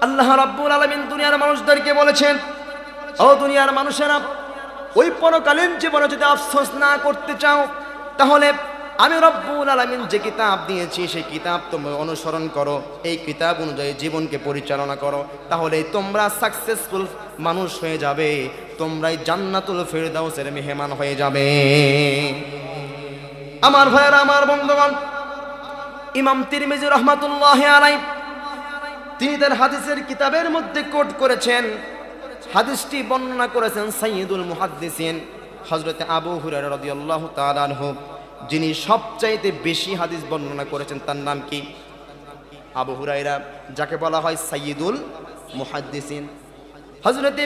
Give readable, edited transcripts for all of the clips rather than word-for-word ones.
আল্লাহ রাব্বুল আলামিন দুনিয়ার মানুষদেরকে বলেছেন, ও দুনিয়ার মানুষেরা, ওই পরকালীন জীবনে যদি আফসোস না করতে চাও, তাহলে আমি রব্বুল আলামিন যে কিতাব দিয়েছি সেই কিতাব তোমরা অনুসরণ করো, এই কিতাব অনুযায়ী জীবনকে পরিচালনা করো, তাহলে তোমরা সাকসেসফুল মানুষ হয়ে যাবে, তোমরাই জান্নাতুল ফিরদাউসের মেহমান হয়ে যাবে। আমার ভাইয়েরা, আমার বন্ধুগণ, ইমাম তিরমিজি রাহমাতুল্লাহি আলাইহি তিনি তার হাদিসের কিতাবের মধ্যে কোট করেছেন, হাদিসটি বর্ণনা করেছেন সাইয়্যিদুল মুহাদ্দিসিন হযরত আবু হুরায়রা রাদিয়াল্লাহু তাআলা আনহু, যিনি সবচাইতে বেশি হাদিস বর্ণনা করেছেন। তার নাম কি? আবু হুরায়রা, যাকে বলা হয় সাইয়্যিদুল মুহাদ্দিসিন। হযরত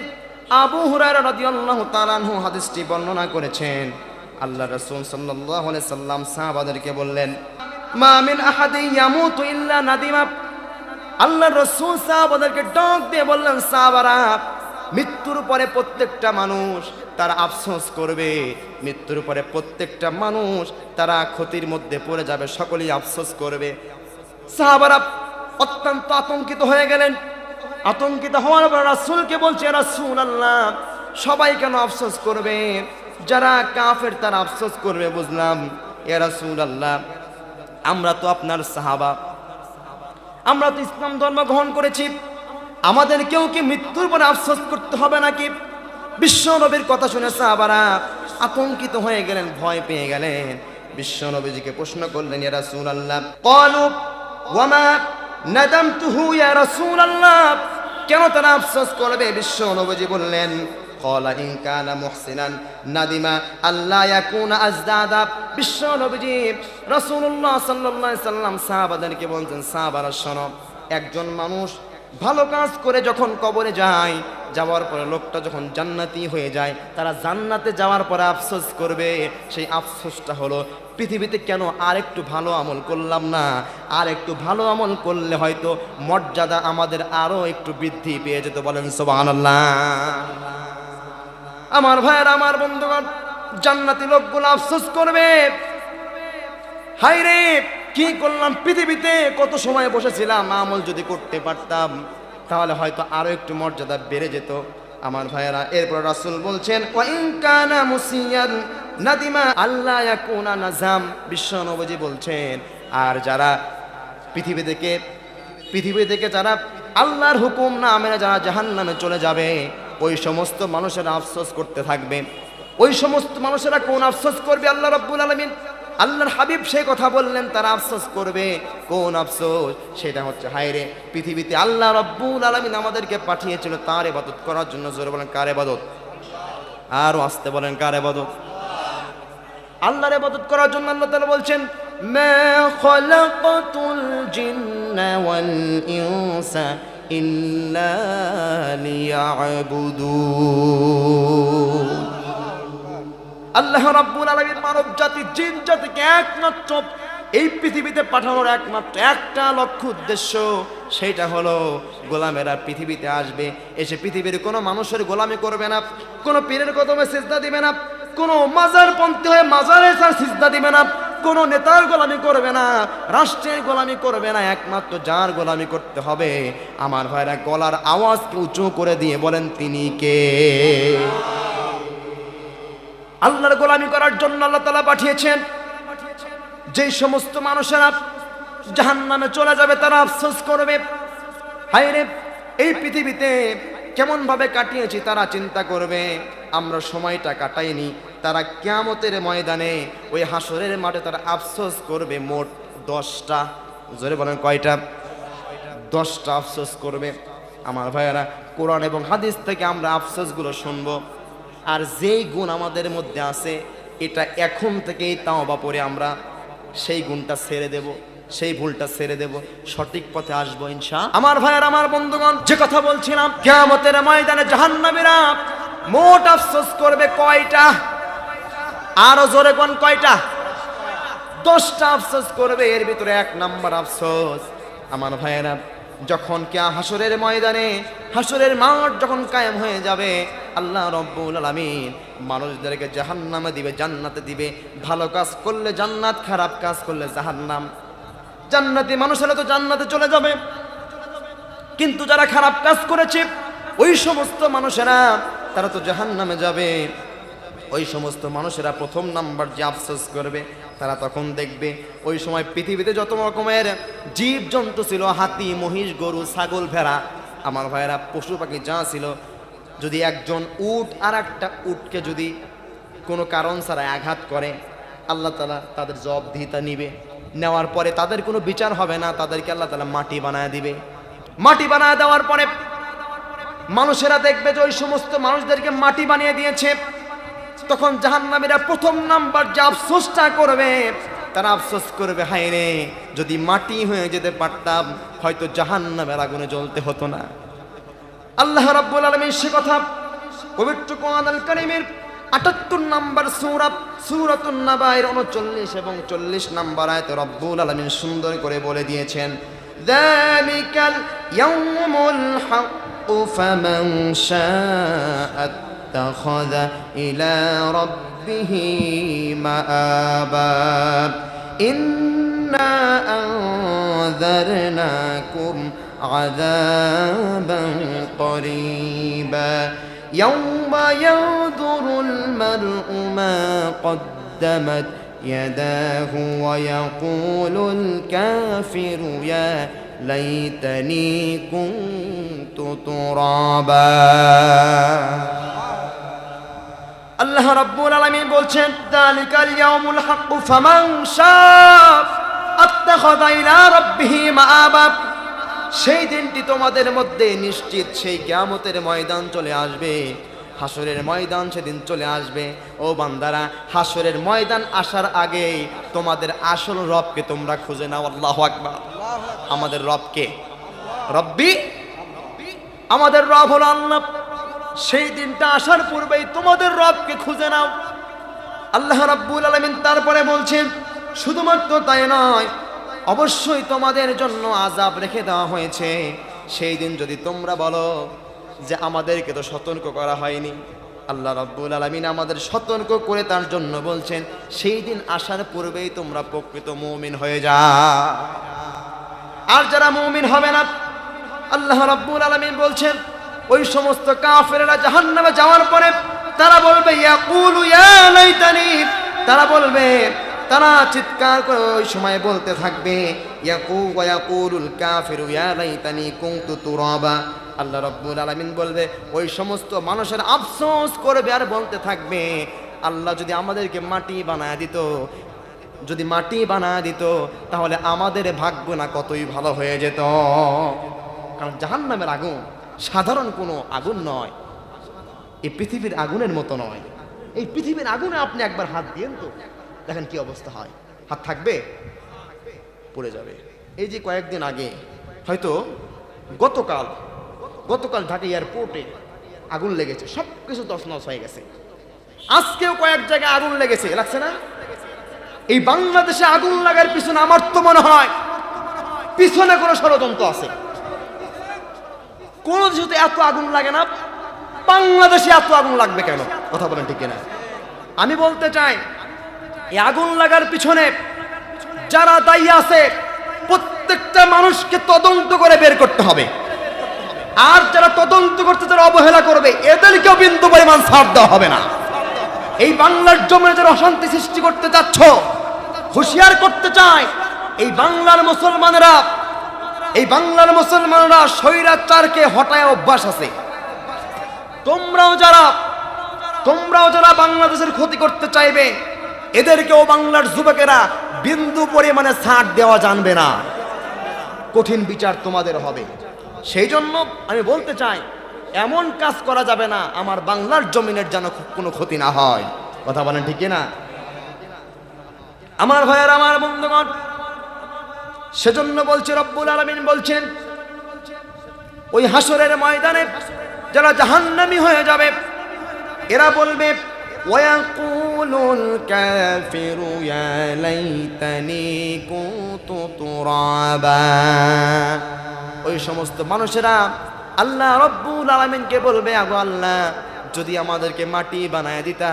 আবু হুরায়রা রাদিয়াল্লাহু তাআলা আনহু হাদিসটি বর্ণনা করেছেন। আল্লাহ রাসূল সাল্লাল্লাহু আলাইহি সাল্লাম সাহাবাদেরকে বললেন, মা মিন আহাদিন ইয়ামুতু ইল্লা নাদিমা। আল্লাহ রাসূল সাহাবাদেরকে ডাক দিয়ে বললেন, সাহাবারা, মৃত্যুর পরে প্রত্যেকটা মানুষ তারা আফসোস করবে, মৃত্যুর পরে প্রত্যেকটা মানুষ তারা ক্ষতির মধ্যে পড়ে যাবে, সকলেই আফসোস করবে। সাহাবারা অত্যন্ত আতঙ্কিত হয়ে গেলেন। আতঙ্কিত হওয়ার পর রাসূলকে বলছে, রাসূলুল্লাহ, সবাই কেন আফসোস করবে? যারা কাফের তারা আফসোস করবে বুঝলাম, ইয়া রাসূলুল্লাহ, আমরা তো আপনার সাহাবা, আমরা তো ইসলাম ধর্ম গ্রহণ করেছি, আমাদের কেউ কি মৃত্যুর পরে আফসোস করতে হবে নাকি? বিশ্ব নবীর কথা শুনে সাহাবারা আতঙ্কিত হয়ে গেলেন, ভয় পেয়ে গেলেন। বিশ্ব নবীজিকে প্রশ্ন করলেন, ইয়া রাসূলুল্লাহ, ক্বালু ওয়া মা নাদামতুহু ইয়া রাসূলুল্লাহ, কেন তারা আফসোস করবে? বিশ্ব নবীজি বললেন, ক্বালা ইন কানা মুহসিনান নাদিমা আল্লা ইয়াকুনা আজদাদা। বিশ্ব নবীজি রাসূলুল্লাহ সাল্লাল্লাহু আলাইহি সাল্লাম সাহাবাদেরকে বলছেন, সাহাবারা শোনো, একজন মানুষ ভালো কাজ করে যখন কবরে যায়, যাওয়ার পরে লোকটা যখন জান্নাতি হয়ে যায়, তারা জান্নাতে যাওয়ার পরে আফসোস করবে। সেই আফসোসটা হলো, পৃথিবীতে কেন আর একটু ভালো আমল করলাম না? আর একটু ভালো আমল করলে হয়তো মর্যাদা আমাদের আরো একটু বৃদ্ধি পেয়ে যেত। বলেন সুবহানাল্লাহ। আমার ভাইয়ের, আমার বন্ধুগণ, জান্নাতি লোকগুলো আফসোস করবে, হায় রে, কি করলাম, পৃথিবীতে কত সময় বসেছিলাম, আমল যদি করতে পারতাম তাহলে হয়তো আরো একটু মর্যাদা বেড়ে যেত। আমার ভাইয়েরা, এরপর রাসূল বলছেন, ওয়া ইন কানা মুসিয়ান নাদিমা আল্লা ইয়াকুনা নাজাম। বিশ্ব নবী বলছেন, আর যারা পৃথিবী থেকে যারা আল্লাহর হুকুম না মেনে যারা জাহান্নামে চলে যাবে, ওই সমস্ত মানুষেরা আফসোস করতে থাকবে। ওই সমস্ত মানুষেরা কোন আফসোস করবে? আল্লাহ রাব্বুল আলামিন, আল্লাহর হাবিব সেই কথা বললেন, তারা আফসোস করবে। কোন আফসোস? সেটা হচ্ছে, হায় রে, পৃথিবীতে আল্লাহ রাব্বুল আলামিন আমাদেরকে পাঠিয়েছিল তার ইবাদত করার জন্য। জোরে বলেন, কার ইবাদত? আরো আসতে বলেন, কার ইবাদত? আল্লাহর ইবাদত করার জন্য আল্লাহ তাআলা বলছেন, মা খালাকাতুল জিন্না ওয়াল ইনসা ইল্লা লিয়াবুদুন। আল্লাহ রাব্বুল আলামিন মানব জাতি, জিন জাতিকে একমাত্র এই পৃথিবীতে পাঠানোর একমাত্র একটা লক্ষ্য উদ্দেশ্য, সেটা হলো গোলামেরা পৃথিবীতে আসবে, এসে পৃথিবীর কোনো মানুষের গোলামি করবে না, কোনো পীরের কদমে সিজদা দিবে না, কোনো মাজারপন্থী হয়ে মাজারে সিজদা দিবে না, কোনো নেতার গোলামি করবে না, রাষ্ট্রের গোলামি করবে না, একমাত্র যার গোলামি করতে হবে, আমার ভাইরা, গলার আওয়াজকে উঁচু করে দিয়ে বলেন, তিনি কে? আল্লাহর গোলামি করার জন্য আল্লাহ তাআলা পাঠিয়েছেন। যেই সমস্ত মানুষেরা জাহান্নামে চলে যাবে তারা আফসোস করবে, হায় রে, এই পৃথিবীতে কেমন ভাবে কাটিয়েছি তারা চিন্তা করবে। আমরা সময়টা কাটাইনি, তারা কিয়ামতের ময়দানে ওই হাসরের মাঠে তারা আফসোস করবে মোট 10টা। জোরে বলেন, কয়টা? 10টা আফসোস করবে। আমার ভাইয়েরা, কোরআন এবং হাদিস থেকে আমরা আফসোসগুলো শুনবো, আর যেই গুণ আমাদের মধ্যে আছে এটা এখন থেকেই তাওবা পড়ে আমরা সেই গুণটা ছেড়ে দেব, সেই ভুলটা ছেড়ে দেব, সঠিক পথে আসবো ইনশাআল্লাহ। আমার ভাইয়ের, আমার বন্ধুগণ, যে কথা বলছিলাম, কিয়ামতের ময়দানে জাহান্নামীরা মোট আফসোস করবে কয়টা? আরো জোরে কোন কয়টা? 10টা আফসোস করবে। এর ভিতরে 1 নাম্বার আফসোস, আমার ভাইয়েরা, যখন হাসরের ময়দানে, হাসরের মাঠ যখন কায়েম হয়ে যাবে, আল্লাহ রাব্বুল আলামিন মানুষদেরকে জাহান্নামে দিবে, জান্নাতে দিবে। ভালো কাজ করলে জান্নাত, খারাপ কাজ করলে জাহান্নাম। জান্নাতি মানুষেরা তো জান্নাতে চলে যাবে, কিন্তু যারা খারাপ কাজ করেছে ওই সমস্ত মানুষেরা তারা তো জাহান্নামে যাবে। ওই সমস্ত মানুষেরা প্রথম নাম্বার যে আফসোস করবে, তারা তখন দেখবে ওই সময় পৃথিবীতে যত রকমের জীব জন্তু ছিল, হাতি, মহিষ, গরু, ছাগল, ভেড়া, আমার ভাইয়েরা পশু পাখি যা ছিল, যদি একজন উট আর একটা উটকে যদি কোনো কারণ ছাড়া আঘাত করে, আল্লাহ তাআলা তাদের জবাবদিহিতা নিবে। নেওয়ার পরে তাদের কোনো বিচার হবে না, তাদেরকে আল্লাহ তাআলা মাটি বানায় দিবে। মাটি বানায় দেওয়ার পরে মানুষেরা দেখবে যে ওই সমস্ত মানুষদেরকে মাটি বানিয়ে দিয়েছে। তখন জাহান্নামীরা প্রথম নাম্বার যে আফসোসটা করবে, তারা আফসোস করবে, হায় রে, যদি মাটি হয়ে যেতে পারতাম হয়তো জাহান্নামের আগুনে জ্বলতে হতো না। আল্লাহ রাব্বুল আলামিন সে কথা পবিত্র কোরআনুল কারীমের ৭৮ নাম্বার সূরা সূরাতুন নাবায়ের ৩৯ এবং ৪০ নাম্বার আয়াতে রব্বুল আলামিন সুন্দর করে বলে দিয়েছেন, যালিকাল ইয়াউমুল হাক্কু ফামান শাআ আত্তাখাযা ইলা রাব্বিহি মাআবা ইন্না আনযারনাকুম আযাবান করিবা ইয়াউমা ইয়ানযুরুল মার'উ মা কদ্দামাত ইয়াদাহু ওয়া ইয়াকুলুল কাফিরু ইয়া লাইতানি কুনতু তুরাবা। আল্লাহ রাব্বুল আলামিন বলছেন, যালিকাল ইয়াউমুল হাক্কু ফামান শাআ আত্তাখাযা ইলা রাব্বিহি মাআবা। সেই দিনটি তোমাদের মধ্যে নিশ্চিত, সেই কিয়ামতের ময়দান চলে আসবে, হাসরের ময়দান সেদিন চলে আসবে। ও বান্দারা, হাসরের ময়দান আসার আগে তোমাদের আসল রবকে তোমরা খুঁজে নাও। আল্লাহু আকবার। আমাদের রবকে, রব্বি, আমাদের রব হলো আল্লাহ। সেই দিনটা আসার পূর্বেই তোমাদের রবকে খুঁজে নাও। আল্লাহ রাব্বুল আলামিন তারপরে বলছেন, শুধুমাত্র তাই নয়, অবশ্যই তোমাদের জন্য আযাব রেখে দেওয়া হয়েছে। সেই দিন যদি তোমরা বলো যে আমাদেরকে তো সতর্ক করা হয়নি, আল্লাহ রাব্বুল আলামিন আমাদের সতর্ক করে তার জন্য বলছেন, সেই দিন আসার পূর্বেই তোমরা প্রকৃত মুমিন হয়ে যাও। আর যারা মুমিন হবে না, আল্লাহ রাব্বুল আলামিন বলছেন, ওই সমস্ত কাফেররা জাহান্নামে যাওয়ার পরে তারা বলবে, ইয়াকুলু ইয়া লাইতানি, তারা বলবে, তারা চিৎকার করে ওই সময় বলতে থাকবে, ইয়াকুলুল কাফিরু ইয়া লাইতানি কুনতু তুরাবা। আল্লাহ রাব্বুল আলামিন বলবে, ওই সমস্ত মানুষের আফসোস করবে আর বলতে থাকবে, আল্লাহ যদি আমাদেরকে মাটি বানায় দিত, যদি মাটি বানায় দিত তাহলে আমাদের ভাগ্য না কতই ভালো হয়ে যেত। কারণ জাহান্নামের আগুন সাধারণ কোনো আগুন নয়, এই পৃথিবীর আগুনের মতো নয়। এই পৃথিবীর আগুনে আপনি একবার হাত দিয়েন তো দেখেন কি অবস্থা হয়। হাত থাকবে, পড়ে যাবে। এই যে কয়েকদিন আগে, হয়তো গতকাল ঢাকা এয়ারপোর্টে আগুন লেগেছে, সব কিছু তছনছ হয়ে গেছে। আজকেও কয়েক জায়গায় আগুন লেগেছে, লাগছে না? এই বাংলাদেশে আগুন লাগার পিছনে আমার তো মনে হয় পিছনে কোনো ষড়যন্ত্র আছে। কোন কিছুতে এত আগুন লাগে না, বাংলাদেশে এত আগুন লাগবে কেন? কথা বলেন ঠিক কিনা? আমি বলতে চাই, এই আগুন লাগার পিছনে যারা দায়ী আছে প্রত্যেকটা মানুষকে তদন্ত করে বের করতে হবে। আর যারা তদন্ত করতে যারা অবহেলা করবে, এদেরকেও বিন্দু পরিমাণ ছাড় দেওয়া হবে না। এই বাংলার জমিনে যারা অশান্তি সৃষ্টি করতে যাচ্ছ, হুঁশিয়ার করতে চায়, এই বাংলার মুসলমানরা স্বৈরাচারকে হটায় অভ্যাস আছে। তোমরাও যারা বাংলাদেশের ক্ষতি করতে চাইবে, এদেরকেও বাংলার যুবকেরা বিন্দু পরিমাণে ছাড় দেওয়া জানবে না, কঠিন বিচার তোমাদের হবে। সেই জন্য আমি বলতে চাই, এমন কাজ করা যাবে না আমার বাংলার জমিনের যেন কোনো ক্ষতি না হয়। কথা বলেন ঠিক না? আমার ভাইয়ের, আমার বন্ধুগণ, সেজন্য বলছে রব্বুল আলামিন বলছেন, ওই হাসরের ময়দানে যারা জাহান্নামী হয়ে যাবে, এরা বলবে, ওয়ায়াকুলুল কাফিরু ইয়া লাইতানি কুনতু তুরাবা। ওই সমস্ত মানুষেরা আল্লাহ রব্বুল আলামিনকে বলবে, আগো আল্লাহ, যদি আমাদেরকে মাটি বানায় দিতা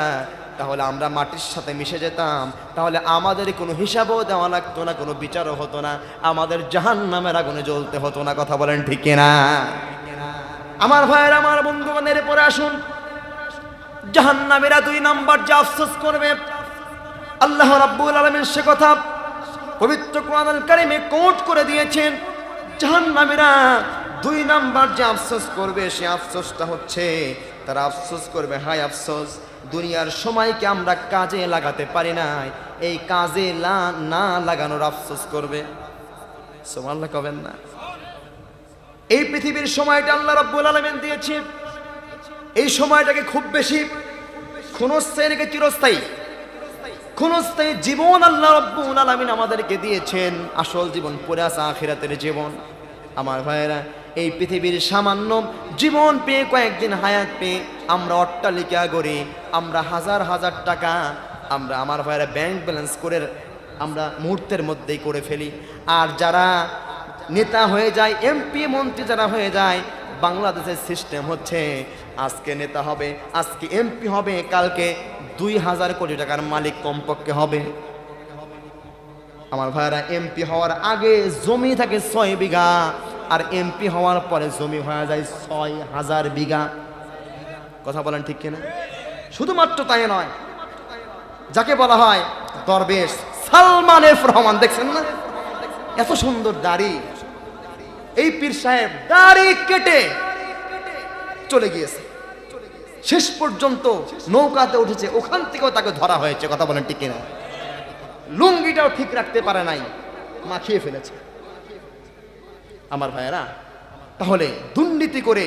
তাহলে আমরা মাটির সাথে মিশে যেতাম, তাহলে আমাদের কোনো হিসাবও দেওয়া লাগতো না, কোনো বিচারও হতো না, আমাদের জাহান্নামের আগুনে জ্বলতে হতো না। কথা বলেন ঠিক কিনা? আমার ভাইয়ের, আমার বন্ধুগণের পরে আসুন, জাহান্নামীরা 2 নাম্বার যে আফসোস করবে, আল্লাহ রাব্বুল আলামিন সে কথা পবিত্র কোরআনুল কারীমে কোট করে দিয়েছেন। জাহান্নামীরা 2 নাম্বার যে আফসোস করবে, সে আফসোসটা হচ্ছে, তারা আফসোস করবে, হায় আফসোস, দুনিয়ার সময়কে আমরা কাজে লাগাতে পারি নাই, এই কাজে না লাগানোর আফসোস করবে। সুবহানাল্লাহ কবেন না? এই পৃথিবীর সময়টা আল্লাহ রাব্বুল আলামিন দিয়েছে, এই সময়টাকে খুব বেশি ক্ষণস্থায়ী রেখে চিরস্থায়ী, ক্ষণস্থায়ী জীবন আল্লাহ রাব্বুল আলামিন আমাদেরকে দিয়েছেন। আসল জীবন পড়ে আছে আখিরাতের জীবন। আমার ভাইয়েরা, এই পৃথিবীর সামান্য জীবন পেয়ে, কয়েকদিন হায়াত পেয়ে আমরা অট্টালিকা গড়ি, আমরা হাজার হাজার টাকা আমরা, আমার ভাইয়েরা, ব্যাংক ব্যালেন্স করে আমরা মুহূর্তের মধ্যেই করে ফেলি। আর যারা নেতা হয়ে যায়, এমপি মন্ত্রী যারা হয়ে যায়, বাংলাদেশের সিস্টেম হচ্ছে আজকে নেতা হবে, আজকে এমপি হবে, কালকে 2000 কোটি টাকার মালিক কমপক্ষে হবে। আমার ভাইরা, এমপি হওয়ার আগে জমি থাকে 6 বিঘা, আর এমপি হওয়ার পরে জমি হয়ে যায় 6000 বিঘা। কথা বলেন ঠিক কিনা? শুধুমাত্র তাই নয়, যাকে বলা হয় দরবেশ সালমান এফ রহমান, দেখছেন না এত সুন্দর দাড়ি, এই পীর সাহেব দাড়ি কেটে চলে গিয়েছে, শেষ পর্যন্ত নৌকাতে উঠেছে, ওখান থেকেও তাকে ধরা হয়েছে। কথা বলেন ঠিক কিনা? লুঙ্গিটাও ঠিক রাখতে পারে নাই, মাখিয়ে ফেলেছে। আমার ভাইয়েরা, তাহলে দুর্নীতি করে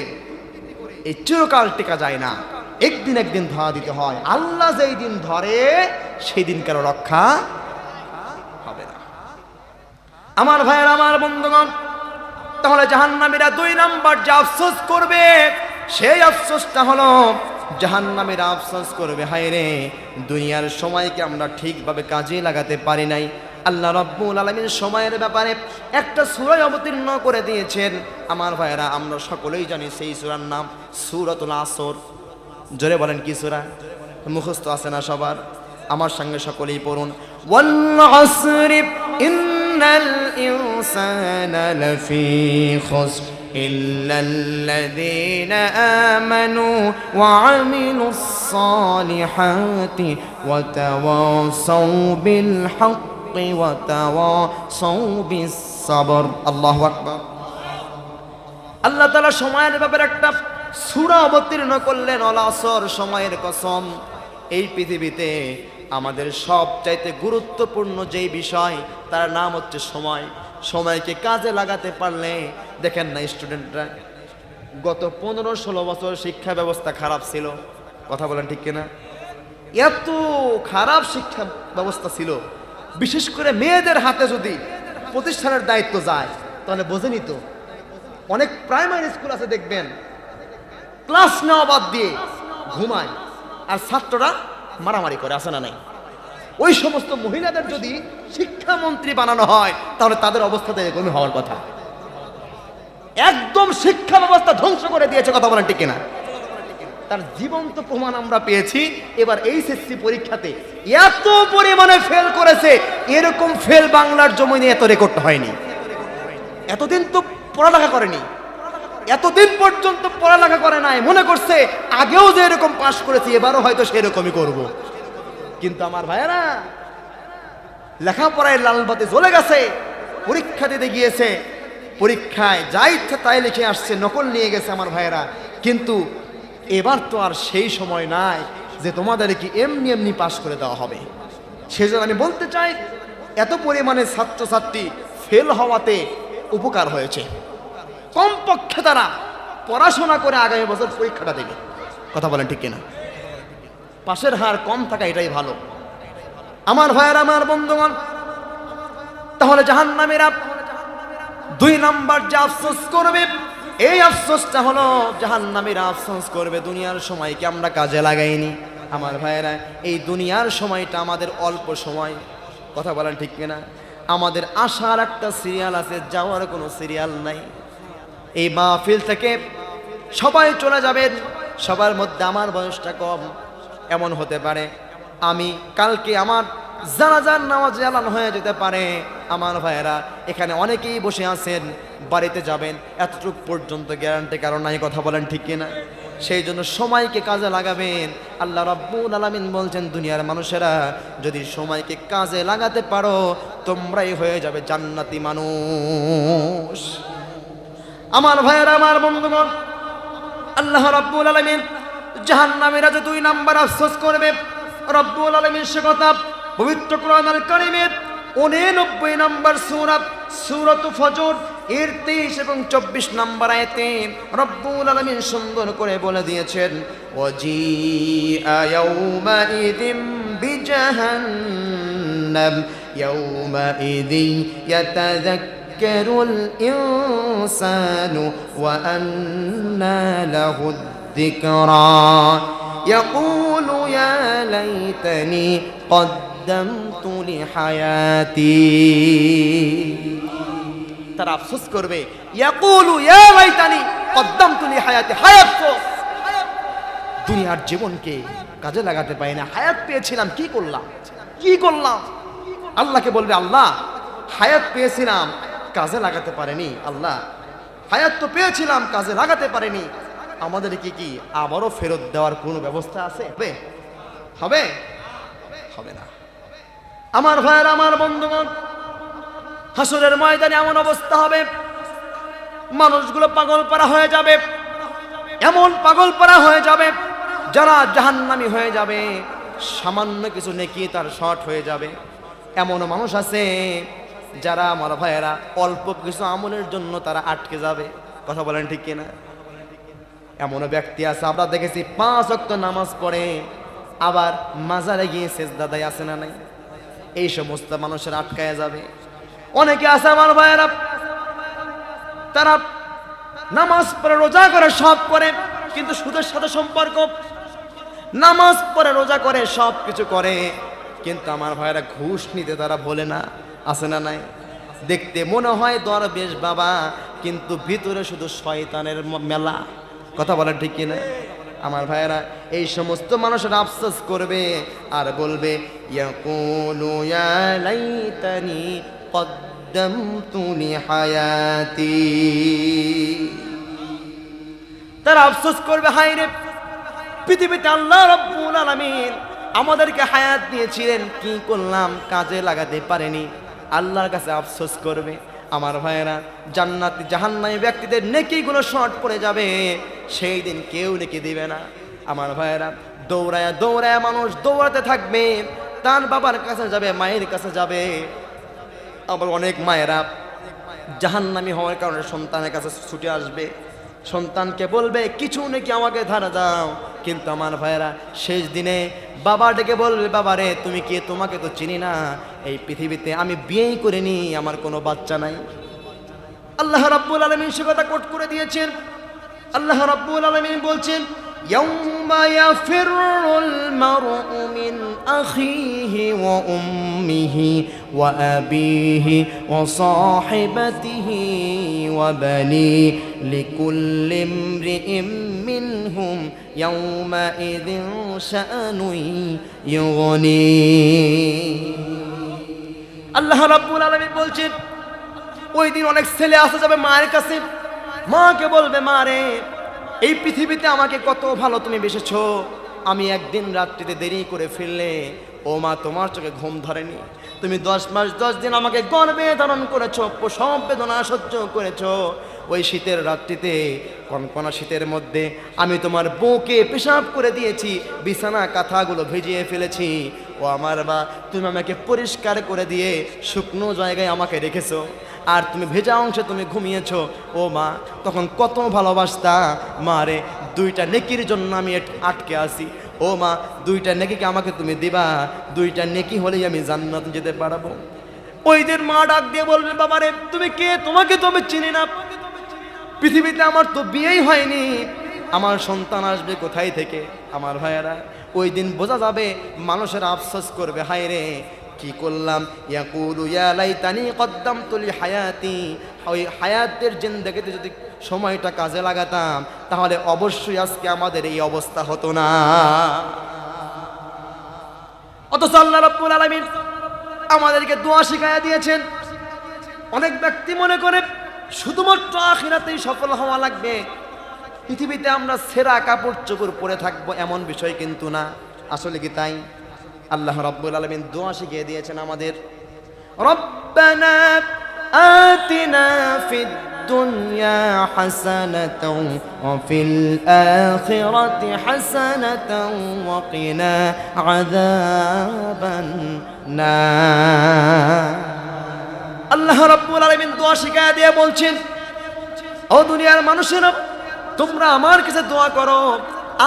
এই চিরকাল টেকা যায় না, একদিন একদিন ধরা দিতে হয়। আল্লাহ যেই দিন ধরে, সেই দিন কারো রক্ষা হবে না। আমার ভাইয়েরা, আমার বন্ধুগণ, তাহলে জাহান্নামীরা 2 নাম্বার যে আফসোস করবে, সেই আফসোসটা হলো, জাহান্নামীরা আফসোস করবে, হায় রে, দুনিয়ার সময়কে আমরা ঠিকভাবে কাজে লাগাতে পারি নাই। আল্লাহ রাব্বুল আলামিন সময়ের ব্যাপারে একটা সূরা অবতীর্ণ করে দিয়েছেন। আমার ভাইয়েরা, আমরা সকলেই জানি সেই সূরার নাম সূরাতুল আসর। জোরে বলেন কি সূরা? মুখস্থ আছে না সবার? আমার সঙ্গে সকলেই পড়ুন, ওয়াল আসরি ইন্নাল ইনসানা লাফি খুসর ইল্লাল্লাযীনা আমানু ওয়া আমিলুস সালিহাতি ওয়া তাওয়াসাউ বিল হাক্কি ওয়া তাওয়াসাউ বিস সাবর। আল্লাহু আকবার। আল্লাহ তাআলা সময়ের ব্যাপারে একটা সূরা অবতীর্ণ করলেন, ওয়াল আসর, সময়ের কসম। এই পৃথিবীতে আমাদের সবচাইতে গুরুত্বপূর্ণ যেই বিষয়, তার নাম হচ্ছে সময়। সময়কে কাজে লাগাতে পারলে, দেখেন না স্টুডেন্টরা, গত 15-16 বছর শিক্ষা ব্যবস্থা খারাপ ছিল। কথা বলেন ঠিক কিনা? এত খারাপ শিক্ষা ব্যবস্থা ছিল, বিশেষ করে মেয়েদের হাতে যদি প্রতিষ্ঠানের দায়িত্ব যায়, তাহলে বোঝেনি তো, অনেক প্রাইমারি স্কুল আছে দেখবেন ক্লাস নেওয়া বাদ দিয়ে ঘুমায়, আর ছাত্ররা মারামারি করে, আসে না নাই? ওই সমস্ত মহিলাদের যদি শিক্ষামন্ত্রী বানানো হয়, তাহলে তাদের অবস্থাতে এরকমই হওয়ার কথা। একদম শিক্ষা ব্যবস্থা ধ্বংস করে দিয়েছে। কথা বলেন ঠিক কিনা? তার জীবন্ত প্রমাণ আমরা পেয়েছি। এবার এইচএসসি পরীক্ষাতে এত পরিমাণে ফেল করেছে, এরকম ফেল বাংলার জমিনে এত রেকর্ড হয়নি। এতদিন তো পড়ালেখা করেনি, এতদিন পর্যন্ত পড়ালেখা করে নাই, মনে করছে আগেও যে এরকম পাশ করেছি, এবারও হয়তো সেরকমই করব। কিন্তু আমার ভাইয়েরা, লেখাপড়ায় লালবাতি জ্বলে গেছে, পরীক্ষা দিতে গিয়েছে, পরীক্ষায় যা ইচ্ছা তাই লিখে আসছে, নকল নিয়ে গেছে। আমার ভাইয়েরা, কিন্তু এবার তো আর সেই সময় নাই যে তোমাদেরকে এমনি এমনি পাশ করে দেওয়া হবে। সেজন্য আমি বলতে চাই, এত পরিমাণে ছাত্রছাত্রী ফেল হওয়াতে উপকার হয়েছে। কমপক্ষে তারা পড়াশোনা করে আগামী বছর পরীক্ষাটা দেবে। কথা বলেন ঠিক কিনা? পাশের হার কম থাকা এটাই ভালো। আমার ভাইয়ের, আমার বন্ধুগণ, তাহলে জাহান্নামীরা 2 নাম্বার যে আফসোস করবে, এই আফসোসটা হলো, জাহান্নামীরা আফসোস করবে দুনিয়ার সময়কে আমরা কাজে লাগাইনি। আমার ভাইয়েরা, এই দুনিয়ার সময়টা আমাদের অল্প সময়। কথা বলেন ঠিক কিনা? আমাদের আসার একটা সিরিয়াল আছে, যাওয়ার কোনো সিরিয়াল নাই। এই মাহফিল থেকে সবাই চলে যাবেন, সবার মধ্যে আমার বয়সটা কম, এমন হতে পারে আমি কালকে আমার জানাজার নামাজে এলান হয়ে যেতে পারে। আমার ভাইয়েরা, এখানে অনেকেই বসে আছেন, বাড়িতে যাবেন, এতটুক পর্যন্ত গ্যারান্টি কারণ নাই, কথা বলেন ঠিক কিনা? সেই জন্য সময়কে কাজে লাগাবেন। আল্লাহ রাব্বুল আলামিন বলছেন, দুনিয়ার মানুষেরা যদি সময়কে কাজে লাগাতে পারো তোমরাই হয়ে যাবে জান্নাতি মানুষ। আমার ভাইয়েরা, আমার বন্ধুগণ, আল্লাহ রাব্বুল আলামিন জাহান্নামীরা যে 2 নাম্বার আফসোস করবে, রব্বুল আলামিন সে কথা পবিত্র কোরআনুল কারীমের 89 নম্বর সূরাত ফজর এর 23 এবং 24 নম্বর আয়াতে রব্বুল আলামিন সুন্দর করে বলে দিয়েছেন, ওয়াজিআ ইয়াউমাইযিম বিজাহান্নাম ইয়াউমাইযি ইয়াতাযাক্কারুল ইনসানু ওয়া আন্না লাহুদ যিকরা ইয়াকুলু ইয়া লাইতানি কদ্দামতু লিহায়াতি। তারা আফসোস করবে, ইয়াকুলু ইয়া লাইতানি কদ্দামতু লিহায়াতি, হায়াত দুনিয়ার জীবনকে কাজে লাগাতে পারি না, হায়াত পেয়েছিলাম কি করলাম। আল্লাহকে বলবে, আল্লাহ হায়াত পেয়েছিলাম কাজে লাগাতে পারেনি, আল্লাহ হায়াত তো পেয়েছিলাম কাজে লাগাতে পারেনি, আমাদের কি আবারও ফেরত দেওয়ার কোনো ব্যবস্থা আছে? হবে না। আমার ভাইয়ের, আমার বন্ধুগণ, হাসরের ময়দানে এমন অবস্থা হবে, মানুষগুলো পাগলপাড়া হয়ে যাবে, এমন পাগলপাড়া হয়ে যাবে, যারা জাহান্নামী হয়ে যাবে, সামান্য কিছু নেকি তার শর্ট হয়ে যাবে। এমন মানুষ আছে যারা, আমার ভাইয়েরা, অল্প কিছু আমলের জন্য তারা আটকে যাবে, কথা বলেন ঠিক কিনা? এমনও ব্যক্তি আছে, আমরা দেখেছি 5 ওয়াক্ত নামাজ পড়ে আবার মাজারে গিয়ে সেজদায় আছে না নাই, এই সমস্ত মানুষের আটকায় যাবে। অনেকে আছে আমার ভাইয়েরা, তারা নামাজ পড়ে, রোজা করে, সব করে, কিন্তু সুদের সাথে সম্পর্ক, নামাজ পড়ে, রোজা করে, সব কিছু করে, কিন্তু আমার ভাইয়েরা ঘুষ নিতে তারা ভোলে না, আছে না নাই? দেখতে মনে হয় দরবেশ বাবা, কিন্তু ভিতরে শুধু শয়তানের মেলা, কথা বলা ঠিক কিনা? আমার ভাইয়েরা, এই সমস্ত মানুষের আফসোস করবে আর বলবে, ইয়াকুলু ইয়া লাইতানি কদ্দামতু লিহায়াতি। তারা আফসোস করবে, হায় রে, পৃথিবীতে আল্লাহ রাব্বুল আলামিন আমাদেরকে হায়াত দিয়েছিলেন, কি করলাম কাজে লাগাতে পারেনি। আল্লাহর কাছে আফসোস করবে। আমার ভাইয়েরা, জান্নাতি জাহান্নামী ব্যক্তিদের নেকিগুলো শর্ট পড়ে যাবে, সেই দিন কেউ নেকি দিবে না। আমার ভাইয়েরা, দৌড়ায়া মানুষ দৌড়াতে থাকবে, তার বাবার কাছে যাবে, মায়ের কাছে যাবে। আবার অনেক মায়েরা জাহান্নামী হওয়ার কারণে সন্তানের কাছে ছুটে আসবে, সন্তানকে বলবে কিছু নাকি আমাকে ধারা দাও। কিন্তু আমার ভাইয়েরা, শেষ দিনে বাবা ডেকে বলবে, বাবা রে, তুমি কে? তোমাকে তো চিনি না, এই পৃথিবীতে আমি বিয়েই করিনি, আমার কোনো বাচ্চা নাই। আল্লাহ রাব্বুল আলামিন সে কথা কোট করে দিয়েছেন। আল্লাহ রাব্বুল আলামিন বলছেন, ইয়াউমা ইয়াফিরুল মারউ মিন আখিহি ওয়া উম্মিহি ওয়া আবিহি ওয়া সাহিবাতিহি ওয়া বানি লিকুল্লি ইমরিইম মিনহুম ইয়াউমা ইযিন শাআনুন ইউগনি। আল্লাহ রাব্বুল আলামিন বলছেন, ওই দিন অনেক ছেলে আসে যাবে মায়ের কাছে, মাকে বলবে, মা রে, এই পৃথিবীতে আমাকে কত ভালো তুমি বেসেছো, আমি একদিন রাত্রিতে দেরি করে ফিরলে, ও মা, তোমার চোখে ঘুম ধরেনি, তুমি 10 মাস 10 দিন আমাকে গর্ভে ধারণ করেছো, প্রসব বেদনা সহ্য করেছো, ওই শীতের রাত্রিতে, কনকনা শীতের মধ্যে আমি তোমার বউকে পেশাব করে দিয়েছি, বিছানা কাঁথাগুলো ভিজিয়ে ফেলেছি, ও আমার মা, তুমি আমাকে পরিষ্কার করে দিয়ে শুকনো জায়গায় আমাকে রেখেছো, আর তুমি ভেজা অংশে তুমি ঘুমিয়েছো। ও মা, তখন কত ভালোবাসতা, মা রে, 2টা নেকির জন্য আমি আটকে আছি, ও মা, 2টা নেকিকে আমাকে তুমি দিবা, 2টা নেকি হলেই আমি জান্নাত যেতে পারবো। ওই দিন মা ডাক দিয়ে বলবে, বাবা রে, তুমি কে? তোমাকে তো আমি চিনি না, পৃথিবীতে আমার তো বিয়েই হয়নি, আমার সন্তান আসবে কোথায় থেকে? আমার ভাইয়েরা, ওই দিন বোঝা যাবে, মানুষের আফসোস করবে, হায় রে, কি করলাম। ইয়াকুলু ইয়া লাইতানি কদ্দামতু লিহায়াতি, ওই হায়াতের জিন্দেগিতে যদি সময়টা কাজে লাগাতাম, তাহলে অবশ্যই আজকে আমাদের এই অবস্থা হতো না। অথচ আল্লাহ রাব্বুল আলামিন আমাদেরকে দোয়া শিখাইয়া দিয়েছেন। অনেক ব্যক্তি মনে করে শুধুমাত্র আখিরাতেই সফল হওয়া লাগবে, পৃথিবীতে আমরা ছেঁড়া কাপড় চোপড় পরে থাকবো এমন বিষয় কিন্তু না। আসলে কি তাই? আল্লাহ রাব্বুল আলামিন দোয়া শিখিয়ে দিয়েছেন আমাদের, রব্বানা আতিনা ফিদ দুনিয়া হাসানাতাও ওয়া ফিল আখিরাতি হাসানাতাও ওয়া কিনা আযাবান নার। আল্লাহ রাব্বুল আলামিন দোয়া শিখায়া দিয়ে বলছেন, ও দুনিয়ার মানুষেরা, তোমরা আমার কাছে দোয়া করো,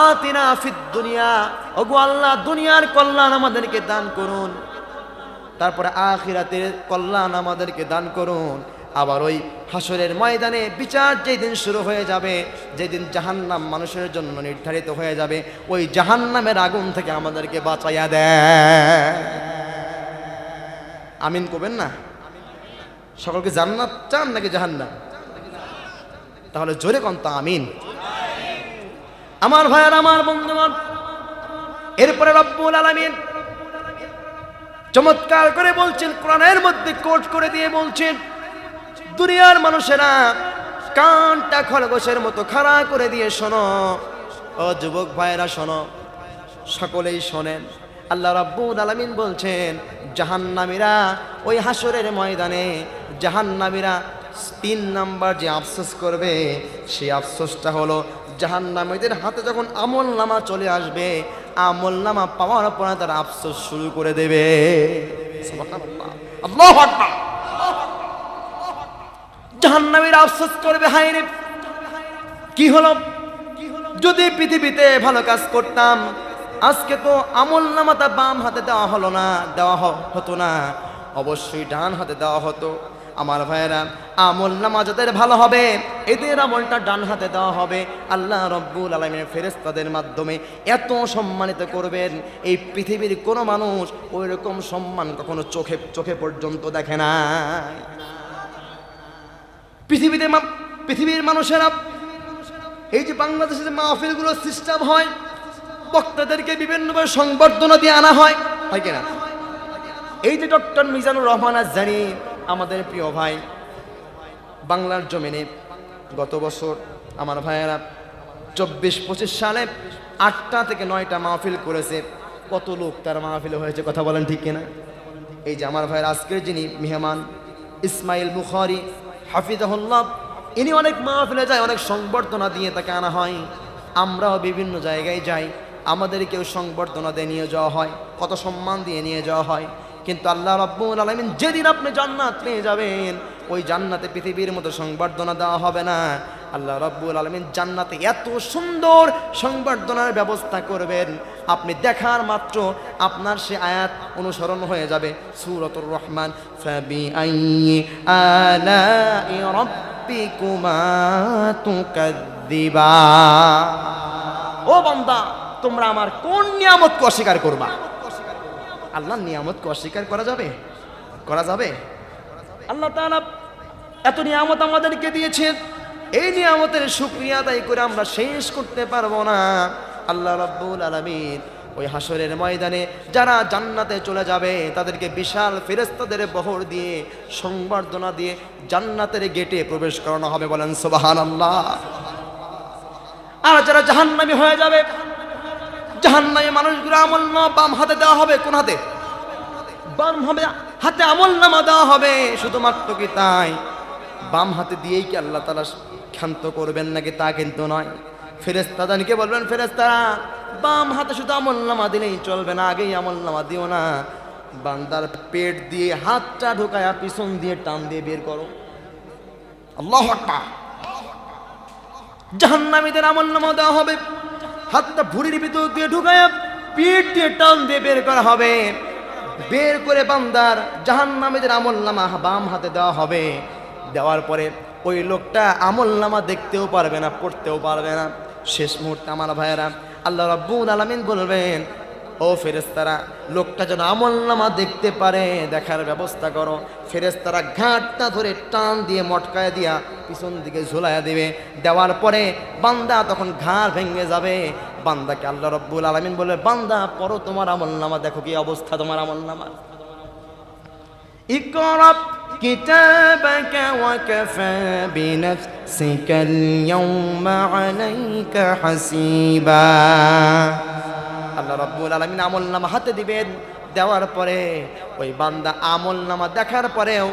আতিনা ফিদ দুনিয়া, ওগো আল্লাহ দুনিয়ার কল্যাণ আমাদেরকে দান করুন, তারপরে আখিরাতের কল্যাণ আমাদেরকে দান করুন। আবার ওই হাসরের ময়দানে বিচার যেদিন শুরু হয়ে যাবে, যেদিন জাহান্নাম মানুষের জন্য নির্ধারিত হয়ে যাবে, ওই জাহান্নামের আগুন থেকে আমাদেরকে বাঁচাইয়া দেয়। আমিন করবেন না? সকলকে জান্নাত চান নাকি জাহান্নাম? তাহলে জোরে কোন তা আমিন। আমার ভাইয়ার, আমার বন্ধুগণ, এরপরে রব্বুল আলামিন চমৎকার করে বলছেন, কোরআনের মধ্যে কোট করে দিয়ে বলছেন, দুনিয়ার মানুষেরা কানটা খরগোশের মতো খাড়া করে দিয়ে শোনো, ও যুবক ভাইরা শোনো, সকলেই শোনেন। আল্লাহ রাব্বুল আলামিন বলছেন, জাহান্নামীরা ওই হাসরের ময়দানে, জাহান্নামীরা 3 নাম্বার যে আফসোস করবে, সেই আফসোসটা হলো জাহান্নামীদের হাতে যখন আমলনামা চলে আসবে, আমলনামা পাওয়ার পরে তারা আফসোস শুরু করে দেবে। সুবহানাল্লাহ, আল্লাহু আকবার। জাহান্নামীরা আফসোস করবে, হায় রে, কি হলো, যদি পৃথিবীতে ভালো কাজ করতাম, আজকে তো আমলনামাটা বাম হাতে দেওয়া হলো না, দেওয়া হতো না, অবশ্যই ডান হাতে দেওয়া হতো। আমার ভাইয়েরা, আমলনামা যাদের ভালো হবে, এদের আমলটা ডান হাতে দেওয়া হবে। আল্লাহ রাব্বুল আলামিনের ফেরেশতাদের মাধ্যমে এত সম্মানিত করবেন, এই পৃথিবীর কোনো মানুষ ওই রকম সম্মান কখনো চোখে পর্যন্ত দেখে না। পৃথিবীর মানুষেরা, এই যে বাংলাদেশে যে মাহফিলগুলো সিস্টেম হয়, বক্তাদেরকে বিভিন্নভাবে সংবর্ধনা দিয়ে আনা হয়, হয় কিনা? এই যে ডক্টর মিজানুর রহমান আজহারী, আমাদের প্রিয় ভাই, বাংলার জমিনে গত বছর আমার ভাইয়েরা 24-25 সালে 8টা থেকে 9টা মাহফিল করেছে। কত লোক তার মাহফিলে হয়েছে, কথা বলেন ঠিক কিনা? এই যে আমার ভাইয়ের আজকের যিনি মেহমান ইসমাইল বুখারী হাফিজাহুল্লাহ, ইনি অনেক মাহফিলে যায়, অনেক সংবর্ধনা দিয়ে তাকে আনা হয়। আমরাও বিভিন্ন জায়গায় যাই, আমাদেরকেও সংবর্ধনা দিয়ে নিয়ে যাওয়া হয়, কত সম্মান দিয়ে নিয়ে যাওয়া হয়। কিন্তু আল্লাহ রাব্বুল আলামিন যেদিন আপনি জান্নাত পেয়ে যাবেন, ওই জান্নাতে পৃথিবীর মতো সংবর্ধনা দেওয়া হবে না। আল্লাহ রাব্বুল আলামিন জান্নাতে এত সুন্দর সংবর্ধনার ব্যবস্থা করবেন, আপনি দেখার মাত্র আপনার সে আয়াত অনুসরণ হয়ে যাবে। সূরাতুর রহমান, ফাবিআইয়ি আলাই রাব্বিকুমা তুকাযযিবান। ও বান্দা, তোমরা আমার কোন নিয়ামতকে অস্বীকার করবা? আল্লাহর নিয়ামতকে অস্বীকার করা যাবে? করা যাবে? আল্লাহ তাআলা এত নিয়ামত আমাদেরকে দিয়েছেন, এই নিয়ামতের শুকরিয়া আদায় করে আমরা শেষ করতে পারবো না। আল্লাহ রাব্বুল আলামিন ওই হাসরের ময়দানে যারা জান্নাতে চলে যাবে, তাদেরকে বিশাল ফেরেশতাদের বহর দিয়ে, সংবর্ধনা দিয়ে জান্নাতের গেটে প্রবেশ করানো হবে। বলেন সুবহানাল্লাহ। আর যারা জাহান্নামী হয়ে যাবে, জাহান্নামী মানুষগুলো আমলনামা বাম হাতে দেওয়া হবে। কোন হাতে? বাম হাতে আমলনামা দেওয়া হবে। শুধুমাত্র কি তাই? বাম হাতে দিয়েই কি আল্লাহ তাআলা ক্ষান্ত করবেন নাকি? তা কিন্তু নয়। ফেরেশতাদেরকে বলবেন, ফেরেশতারা বাম হাতে শুধু আমলনামা দিলেই চলবে না, আগেই আমলনামা দিও না, বান্দার পেট দিয়ে হাতটা ঢোকায়া পিছন দিয়ে টান দিয়ে বের করো। আল্লাহু আকবার। জাহান্নামীদের আমলনামা দেওয়া হবে, হাতটা ভুঁড়ির ভিতর দিয়ে ঢুকায়া পিঠ দিয়ে টান দিয়ে বের করা হবে। বের করে বান্দার জাহান্নামীদের আমলনামা বাম হাতে দেওয়া হবে। দেওয়ার পরে ওই লোকটা আমলনামা দেখতেও পারবে না, পড়তেও পারবে না। শেষ মুহূর্তে আমার ভাইয়েরা, আল্লাহ রাব্বুল আলামিন বলবেন, ও ফেরেশতারা, লোকটা যেন আমলনামা দেখতে পারে, দেখার ব্যবস্থা করো। ফেরেশতারা ঘাটটা ধরে টান দিয়ে মটকায় দিয়া পিছন দিকে ঝুলাইয়া দেবে। দেওয়ার পরে বান্দা তখন ঘাড় ভেঙে যাবে। বান্দাকে আল্লাহ রাব্বুল আলামিন বলে, বান্দা পড়ো তোমার আমলনামা, দেখো কি অবস্থা তোমার আমলনামা। ইকরা কিতাবাকা ওয়া কাফা বিনাফসিকাল ইয়াওমা আলাইকা হাসিবা। আল্লাহ রাব্বুল আলামিন আমলনামা হাতে দিবেন, দেওয়ার পরে ওই বান্দা আমলনামা দেখার পরেও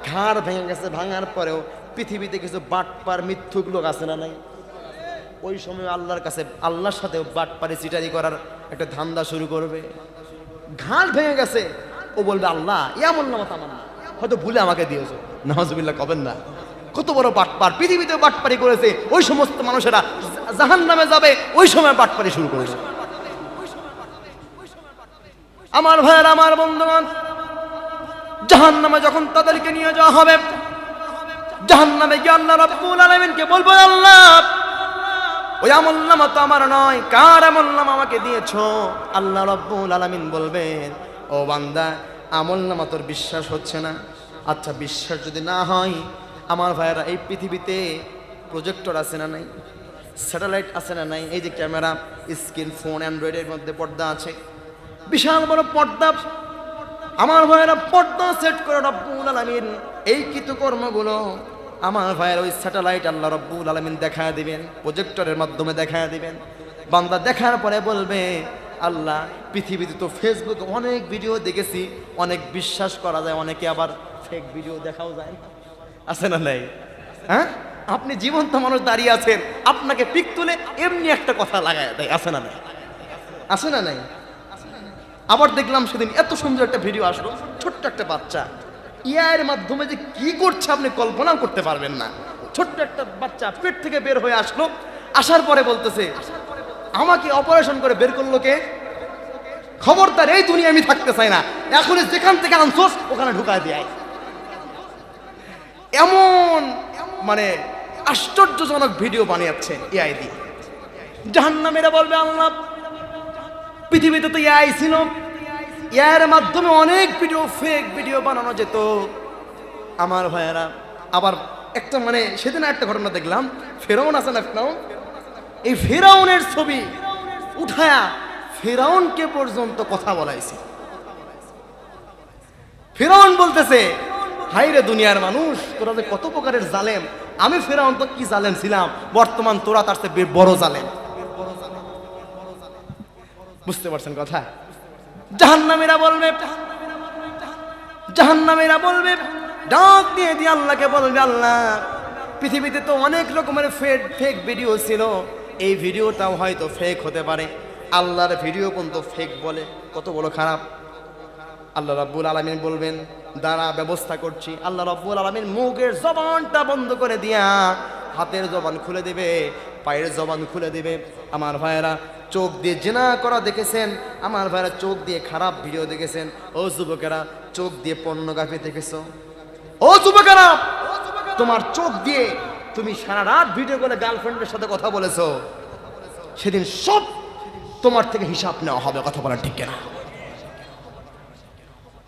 ঘাড় ভেঙে গেছে, ভাঙার পরেও পৃথিবীতে কিছু বাটপার মিথ্যুক লোক আছে না নাই? ওই সময় আল্লাহর কাছে, আল্লাহর সাথে বাটপারি চিটারি করার একটা ধান্দা শুরু করবে। ঘাড় ভেঙে গেছে, ও বলবে আল্লাহ এই আমলনামা তো আমার না, হয়তো ভুলে আমাকে দিয়েছো। নাউজুবিল্লাহ কবেন না। কত বড় বাটপার, পৃথিবীতে বাটপারি করেছে, ওই সমস্ত মানুষেরা জাহান্নামে যাবে, ওই সময় বাটপারি শুরু করেছে। আমার ভাইয়ের, আমার বন্ধুগণ, জাহান্নামে যখন তাদেরকে নিয়ে যাওয়া হবে, জাহান্নামে গিয়ে আল্লাহ রাব্বুল আলামিনকে বলবো, আল্লাহ ওই আমলনামা তো আমার নয়, কার আমলনামা আমাকে দিয়েছো? আল্লাহ রাব্বুল আলামিন বলবেন, ও বান্দা আমলনামা তোর বিশ্বাস হচ্ছে না? আচ্ছা বিশ্বাস যদি না হয়, আমার ভাইয়েরা, এই পৃথিবীতে প্রজেক্টর আছে না নাই, স্যাটেলাইট আছে না নাই, এই যে ক্যামেরা, স্ক্রিন, ফোন, অ্যান্ড্রয়েডের মধ্যে পর্দা আছে, বিশাল বড় পর্দা। আমার ভাইয়েরা পর্দা সেট করে রব্বুল আলামিন এই কৃতকর্মগুলো আমার ভাইয়ের ওই স্যাটেলাইট আল্লাহ রব্বুল আলামিন দেখায় দিবেন, প্রজেক্টরের মাধ্যমে দেখায় দিবেন। বান্দা দেখার পরে বলবে, আল্লাহ পৃথিবীতে তো ফেসবুকে অনেক ভিডিও দেখেছি, অনেক বিশ্বাস করা যায়, অনেকে আবার ফেক ভিডিও দেখাও যায়, আছে না নাই? হ্যাঁ, আপনি জীবন্ত মানুষ দাঁড়িয়ে আছেন, আপনাকে পিক তুলে এমনি একটা কথা লাগায় দেয়, আছে না নাই? আছে না নাই? আবার দেখলাম সেদিন এত সুন্দর একটা ভিডিও আসলো, ছোট্ট একটা বাচ্চা ইয়ার মাধ্যমে যে কি করছে আপনি কল্পনাও করতে পারবেন না। ছোট্ট একটা বাচ্চা পেট থেকে বের হয়ে আসলো, আসার পরে বলতেছে, আমাকে অপারেশন করে বের করলো কে? খবরদার এই দুনিয়া আমি থাকতে চাই না, এখন যেখান থেকে আনছোস ওখানে ঢুকায় দেয়। এমন মানে আশ্চর্যজনক ভিডিও বানিয়েছে এআই দিয়ে। জাহান্নামীরা বলবে, আল্লাহ পৃথিবীতে তো এআই ছিল, এর মাধ্যমে অনেক ভিডিও, ফেক ভিডিও বানানো যেত। আমার ভাইয়েরা, আবার একটা মানে সেদিন একটা ঘটনা দেখলাম, ফেরাউন আছে না, ফেরাউন, এই ফেরাউনের ছবি উঠায়া ফেরাউনকে পর্যন্ত কথা বলাইছে। ফেরাউন বলতেছে, হাইরে দুনিয়ার মানুষ, তোরা যে কত প্রকারের জালেম, আমি ফেরাউন তো কি জালেম ছিলাম, বর্তমান তোরা তার চেয়ে বড় জালেম। বুঝতে পারছেন কথা? জাহান্নামীরা বলবে, জাহান্নামীরা বলবে, ডাক দিয়ে দিয়ে আল্লাহকে বলবে, আল্লাহ পৃথিবীতে তো অনেক রকমের ফেক ভিডিও ছিল, এই ভিডিওটাও হয়তো ফেক হতে পারে। আল্লাহর ভিডিও পর্যন্ত ফেক বলে, কত বড় খারাপ। আল্লাহ রাব্বুল আলামিন বলবেন, দাঁড়া ব্যবস্থা করছি। আল্লাহ রাব্বুল আলামিন মুখের জবানটা বন্ধ করে দিয়া হাতের জবান খুলে দিবে, পায়ের জবান খুলে দিবে। আমার ভাইয়েরা, চোখ দিয়ে জিনা করা দেখেছেন, আমার ভাইয়েরা চোখ দিয়ে খারাপ ভিডিও দেখেছেন, ও যুবকেরা চোখ দিয়ে পর্নোগ্রাফি দেখেছো, ও যুবকেরা তোমার চোখ দিয়ে তুমি সারা রাত ভিডিও করে গার্লফ্রেন্ডের সাথে কথা বলেছো, সেদিন সব তোমার থেকে হিসাব নেওয়া হবে। কথা বলা ঠিক কিনা?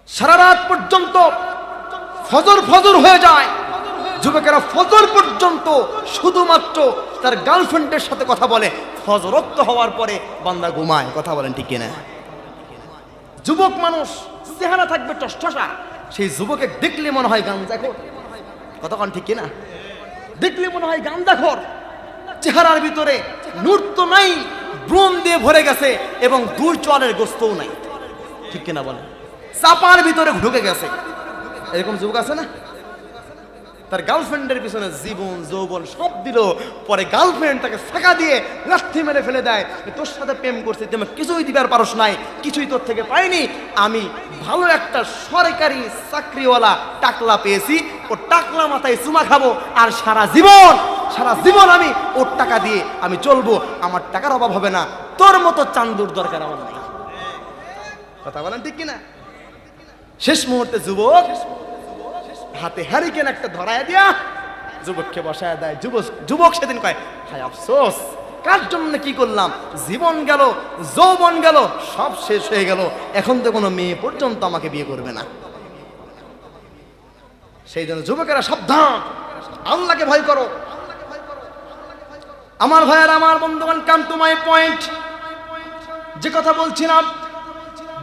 সারা রাত পর্যন্ত ফজর ফজর হয়ে যায়, যুবকেরা ফজর পর্যন্ত শুধুমাত্র তার গার্লফ্রেন্ডের সাথে কথা বলে, ফজরত্ব হওয়ার পরে বান্দা ঘুমায়। কথা বলেন ঠিক কিনা? যুবক মানুষ, চেহারা থাকবে টসটসা, সেই যুবকে দেখলে মনে হয় গাঞ্জাখোর। কতক্ষণ ঠিক কিনা? দেখলে মনে হয় গাঞ্জাখোর। চেহারার ভিতরে নূর তো নাই, ব্রণ দিয়ে ভরে গেছে, এবং দূর চলের গোস্তও নাই। ঠিক কিনা বলেন? চাপার ভিতরে ঢুকে গেছে। এরকম যুবক আছে না? তার গার্লফ্রেন্ডের পিছনে জীবন যৌবন সব দিল, পরে গার্লফ্রেন্ড তাকে ফাঁকা দিয়ে লাথি মেরে ফেলে দেয়, তোর সাথে প্রেম করছি, তুমি কিছুই দিবার পারস নাই, কিছুই তোর থেকে পাইনি, আমি ভালো একটা সরকারি চাকরিওয়ালা টাকলা পেয়েছি, ও টাকলা মাথায় চুমা খাবো, আর সারা জীবন আমি ওর টাকা দিয়ে আমি চলবো, আমার টাকার অভাব হবে না, তোর মতো চান্দুর দরকার আমার নাই। কথা বলেন ঠিক কিনা? শেষ মুহূর্তে যুবক হাতে হারিকেন একটা ধরায় দিয়া যুবককে বসায় দেয়। যুবক সেদিন কয়, হায় আফসোস, কার জন্য কি করলাম, জীবন গেল, যৌবন গেল, সব শেষ হয়ে গেল, এখন তো কোনো মেয়ে পর্যন্ত আমাকে বিয়ে করবে না। সেই জন্য যুবকেরা সাবধান, আল্লাহকে ভয় করো। আমার ভাইয়ের, আমার বন্ধুগণ, কাম টু মাই পয়েন্ট। যে কথা বলছিলাম,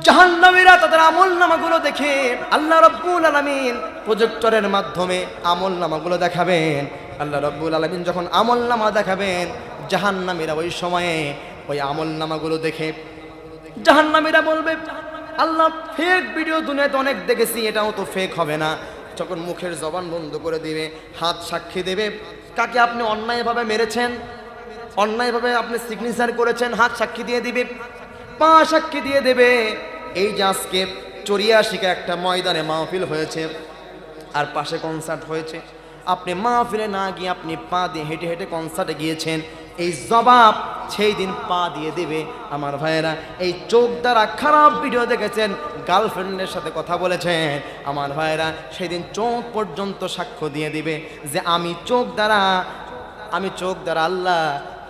জাহান্নামীরা তাদের আমলনামাগুলো দেখে আল্লাহ রাব্বুল আলামিন প্রজেক্টরের মাধ্যমে আমলনামাগুলো দেখাবেন। আল্লাহ রাব্বুল আলামিন যখন আমলনামা দেখাবেন, জাহান্নামীরা ওই সময়ে ওই আমলনামাগুলো দেখে জাহান্নামীরা বলবে, আল্লাহ ফেক ভিডিও দুনিয়াতে অনেক দেখেছি, এটাও তো ফেক হবে না। যখন মুখের জবান বন্ধ করে দিবে, হাত সাক্ষী দেবে কাকে আপনি অন্যায়ভাবে মেরেছেন, অন্যায়ভাবে আপনি সিগনেচার করেছেন, হাত সাক্ষী দিয়ে দিবে, পা সাক্ষী দিয়ে দেবে। এই যে আজকে 84 একটা ময়দানে মাহফিল হয়েছে আর পাশে কনসার্ট হয়েছে, আপনি মাহফিলে না গিয়ে আপনি পা দিয়ে হেঁটে হেঁটে কনসার্টে গিয়েছেন, এই জবাব সেই দিন পা দিয়ে দেবে। আমার ভাইয়েরা, এই চোখ দ্বারা খারাপ ভিডিও দেখেছেন, গার্লফ্রেন্ডের সাথে কথা বলেছেন, আমার ভাইয়েরা সেই দিন চোখ পর্যন্ত সাক্ষ্য দিয়ে দিবে যে আমি চোখ দ্বারা আল্লাহ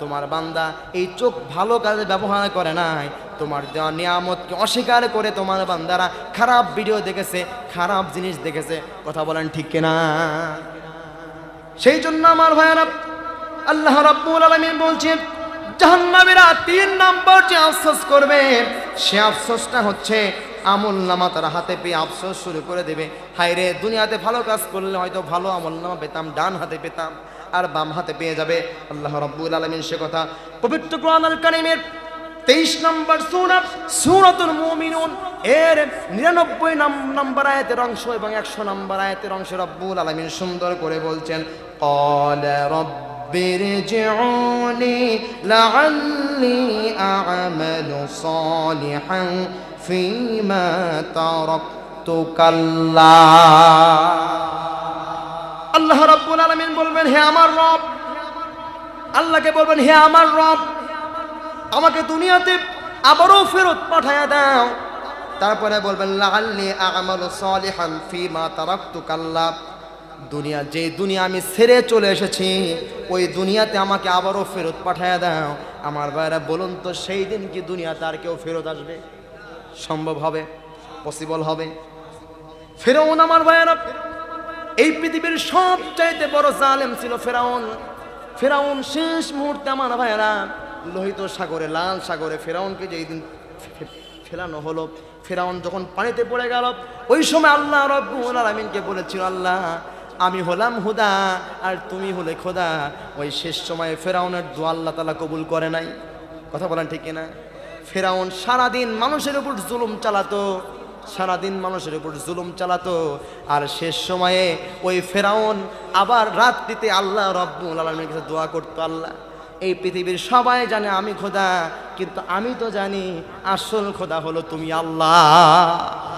তোমার বান্দা এই চোখ ভালো কাজে ব্যবহার করে নাই, তোমার দেওয়া নিয়ামতকে অস্বীকার করে তোমার বান্দারা খারাপ ভিডিও দেখেছে, খারাপ জিনিস দেখেছে। কথা বলেন ঠিক কিনা? সেই জন্য আমার ভাইয়েরা, আল্লাহ রাব্বুল আলামিন বলছেন জাহান্নামীরা 3 নাম্বার যে আফসোস করবে, সে আফসোসটা হচ্ছে আমলনামা তারা হাতে পেয়ে আফসোস শুরু করে দেবে, হায় রে দুনিয়াতে ভালো কাজ করলে হয়তো ভালো আমলনামা পেতাম, ডান হাতে পেতাম, আর বাম হাতে পেয়ে যাবে। আল্লাহ রাব্বুল আলামিন সে কথা পবিত্র কোরআনুল কারীমের 23 নম্বর সূরা সূরাতুল মুমিনুন এর 99 নম্বর আয়াতের অংশ এবং 100 নম্বর আয়াতের অংশ রব্বুল আলামিন সুন্দর করে বলছেন, ক্বালা রাব্বিরজিউনি লাআল্লি আ'মালু সালিহান ফীমা তারাকতু কাল্লা। আল্লাহ রাব্বুল আলামিন বলবেন, হে আমার রব, আল্লাহকে বলবেন, হে আমার রব, আমাকে দুনিয়াতে আবারও ফেরত পাঠায়া দাও। তারপরে বলবেন লাআল্লি আ'মালু সালিহান ফীমা তারাকতু কাল্লা, যে দুনিয়া আমি ছেড়ে চলে এসেছি ওই দুনিয়াতে আমাকে আবারও ফেরত পাঠায়া দাও। আমার ভাইরা বলুন তো, সেই দিন কি দুনিয়াতে আর কেউ ফেরত আসবে? সম্ভব হবে? পসিবল হবে? ফেরাউন আমার ভাইরা এই পৃথিবীর সবচাইতে বড় জালেম ছিল ফেরাউন। ফেরাউন শেষ মুহূর্তে আমার ভাইরা লোহিত সাগরে, লাল সাগরে ফেরাউনকে যেই দিন ফেলানো হলো, ফেরাউন যখন পানিতে পড়ে গেল, ওই সময় আল্লাহ রাব্বুল আলামিনকে বলেছিল, আল্লাহ আমি হলাম হুদা আর তুমি হলে খোদা। ওই শেষ সময়ে ফেরাউনের দোয়া আল্লাহ তাআলা কবুল করে নাই। কথা বলেন ঠিক কিনা? ফেরাউন সারাদিন মানুষের উপর জুলুম চালাতো, সারাদিন মানুষের উপর জুলুম চালাতো, আর শেষ সময়ে ওই ফেরাউন আবার রাত্রিতে আল্লাহ রাব্বুল আলামিনের কাছে দোয়া করতো, আল্লাহ এই পৃথিবীর সবাই জানে আমি খোদা, কিন্তু আমি তো জানি আসল খোদা হলো তুমি আল্লাহ।